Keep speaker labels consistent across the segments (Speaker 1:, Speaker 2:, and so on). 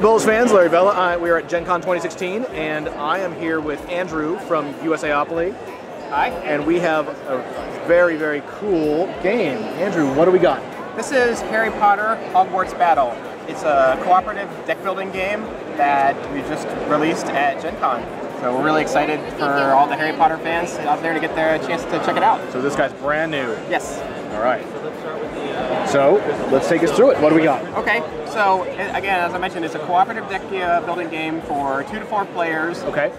Speaker 1: BoLS fans, Larry Vela. We are at GenCon 2016, and I am here with Andrew from USAopoly.
Speaker 2: Hi.
Speaker 1: And we have a very, very cool game. Andrew, what do we got?
Speaker 2: This is Harry Potter Hogwarts Battle. It's a cooperative deck building game that we just released at GenCon. So we're really excited for all the Harry Potter fans out there to get their chance to check it out.
Speaker 1: So this guy's brand new.
Speaker 2: Yes.
Speaker 1: All right. So let's take us through it. What do we got?
Speaker 2: Okay. So again, as I mentioned, it's a cooperative deck building game for 2 to 4 players.
Speaker 1: Okay.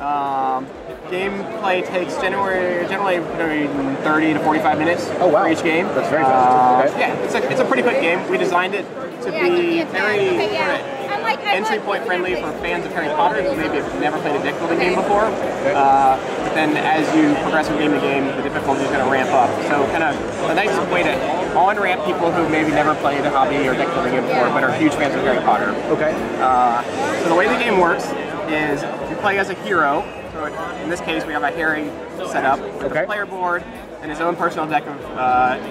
Speaker 2: Gameplay takes generally between 30 to 45 minutes for each game.
Speaker 1: That's very fast. Okay.
Speaker 2: Yeah, it's a pretty quick game. We designed it to be very entry point friendly for fans of Harry Potter who maybe have never played a deck building game before. But then as you progress from game to game, the difficulty is going to ramp up. So kind of a nice way to on-ramp people who maybe never played a hobby or deck building game before but are huge fans of Harry Potter.
Speaker 1: Okay.
Speaker 2: So the way the game works is you play as a hero. So in this case, we have a Harry set up with a player board and his own personal deck of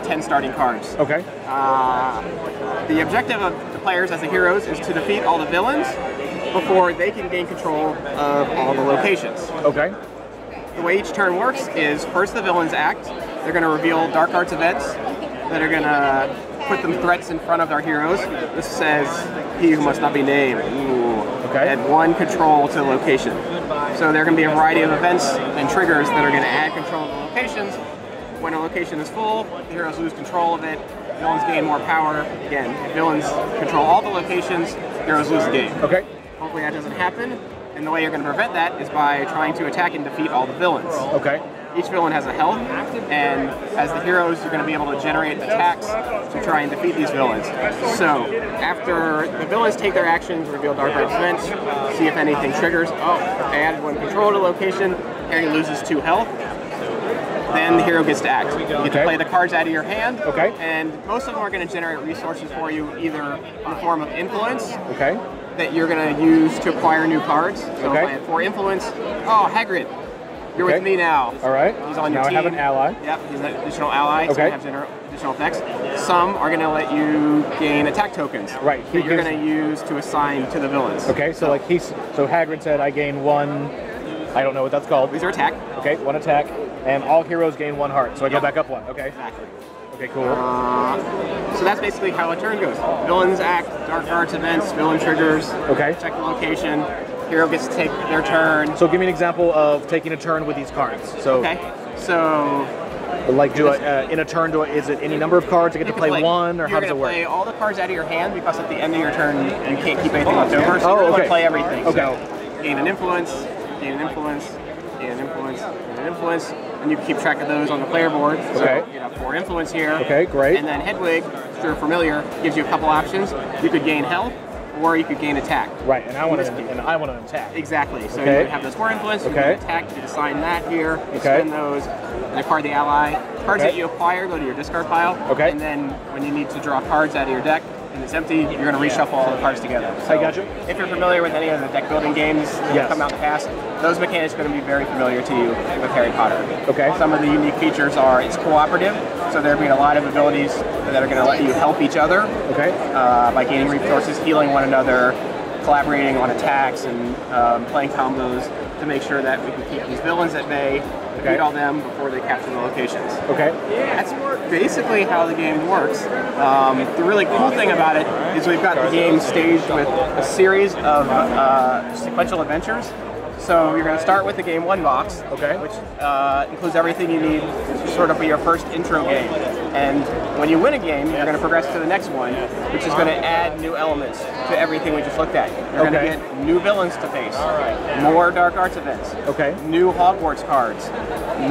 Speaker 2: 10 starting cards.
Speaker 1: Okay.
Speaker 2: The objective of the players as the heroes is to defeat all the villains before they can gain control of all the locations.
Speaker 1: Okay.
Speaker 2: The way each turn works is first the villains act. They're going to reveal dark arts events that are going to put them threats in front of our heroes. This says, "He who must not be named." Ooh.
Speaker 1: Okay.
Speaker 2: Add 1 control to the location. So there are going to be a variety of events and triggers that are going to add control to the locations. When a location is full, the heroes lose control of it. Villains gain more power. Again, if villains control all the locations, heroes lose the game.
Speaker 1: Okay.
Speaker 2: Hopefully that doesn't happen. And the way you're going to prevent that is by trying to attack and defeat all the villains.
Speaker 1: Okay.
Speaker 2: Each villain has a health, and as the heroes, you're going to be able to generate attacks to try and defeat these villains. So, after the villains take their actions, reveal dark arts events, see if anything triggers. Oh, they added 1 control to the location, Harry loses 2 health. Then the hero gets to act. You get to play the cards out of your hand, and most of them are going to generate resources for you, either in the form of influence, that you're going to use to acquire new cards. So if I had 4 influence, oh, Hagrid, you're with me now.
Speaker 1: All right.
Speaker 2: He's on your team.
Speaker 1: Now I have an ally.
Speaker 2: Yep, he's an additional ally, so he has additional effects. Some are going to let you gain attack tokens. Right. That you're going to use to assign to the villains.
Speaker 1: Okay, so like so Hagrid said I gain 1, I don't know what that's called.
Speaker 2: These are attack.
Speaker 1: Okay, 1 attack, and all heroes gain 1 heart, so I go back up 1. Okay.
Speaker 2: Exactly.
Speaker 1: Okay, cool.
Speaker 2: So that's basically how a turn goes. Villains act, dark arts events, villain triggers. Okay. Check the location. Hero gets to take their turn.
Speaker 1: So give me an example of taking a turn with these cards. So.
Speaker 2: Okay. So.
Speaker 1: Like, in a turn, is it any number of cards? I get to play 1, or how does it work?
Speaker 2: You're going to play all the cards out of your hand because at the end of your turn you can't keep anything left over. So you're going to play everything. Okay. So gain an influence, gain an influence, gain an influence, gain an influence. And you can keep track of those on the player board. So you have 4 influence here. Okay, great. And then Hedwig, if you're familiar, gives you a couple options. You could gain health, or you could gain attack. Right, and I want to attack. Exactly. So you have those 4 influence. You can attack. You can assign that here. You spend those, and acquire the ally. Cards that you acquire go to your discard pile. Okay. And then when you need to draw cards out of your deck, and it's empty, you're going to reshuffle all the cards together. So
Speaker 1: I got you.
Speaker 2: If you're familiar with any of the deck building games that have come out in the past, those mechanics are going to be very familiar to you with Harry Potter. Okay. Some of the unique features are it's cooperative, so there will be a lot of abilities that are going to let you help each other. Okay. By gaining resources, healing one another, collaborating on attacks, and playing combos to make sure that we can keep these villains at bay, defeat all them before they capture the locations. Okay. That's basically how the game works. The really cool thing about it is we've got the game staged with a series of sequential adventures. So you're going to start with the Game 1 box, which includes everything you need to sort of be your first intro game. And when you win a game, you're going to progress to the next one, which is going to add new elements to everything we just looked at. You're going to get new villains to face, more dark arts events, new Hogwarts cards,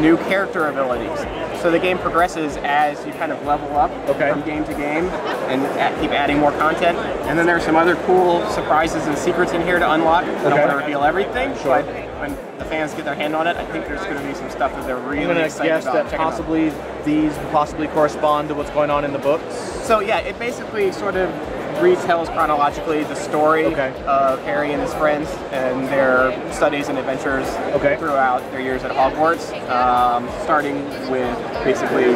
Speaker 2: new character abilities. So the game progresses as you kind of level up from game to game and keep adding more content. And then there's some other cool surprises and secrets in here to unlock. I don't want to reveal everything, but when the fans get their hand on it, I think there's going to be some stuff that they're really excited about.
Speaker 1: I'm going to guess that possibly these possibly correspond to what's going on in the books.
Speaker 2: So yeah, it basically sort of retells chronologically the story of Harry and his friends and their studies and adventures throughout their years at Hogwarts, starting with basically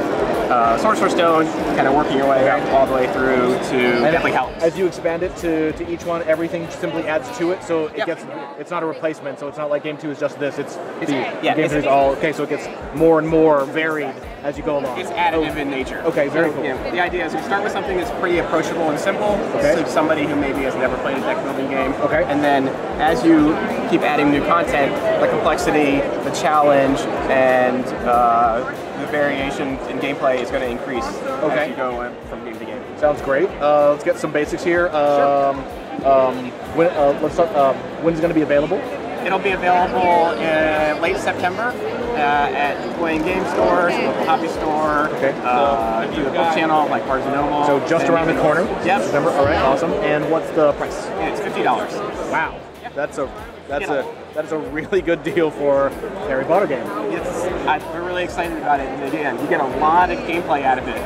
Speaker 2: Sorcerer's Stone, kind of working your way all the way through to definitely helps.
Speaker 1: As you expand it to each one, everything simply adds to it, so it's not a replacement. So it's not like Game 2 is just this. Game 2 is all okay. So it gets more and more varied as you go along.
Speaker 2: It's additive in nature.
Speaker 1: Okay, very cool.
Speaker 2: The idea is we start with something that's pretty approachable and simple, so somebody who maybe has never played a deck building game. Okay. And then as you keep adding new content, the complexity, the challenge, and the variation in gameplay is going to increase as you go from game to game.
Speaker 1: Sounds great. Let's get some basics here. Let's start. When's it going to be available?
Speaker 2: It'll be available late September at playing game stores, local hobby store, through the book channel like Barnes & Noble.
Speaker 1: So just around the corner.
Speaker 2: Yep.
Speaker 1: September. All right. Awesome. And what's the price?
Speaker 2: It's $50.
Speaker 1: Wow. Yep. That is a really good deal for a Harry Potter game.
Speaker 2: We're really excited about it. And again, you get a lot of gameplay out of it.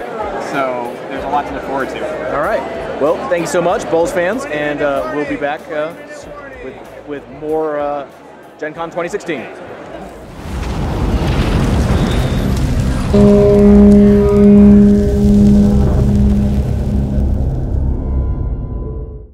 Speaker 2: So there's a lot to look forward to.
Speaker 1: All right. Well, thank you so much, BoLS fans, and we'll be back with more GenCon 2016.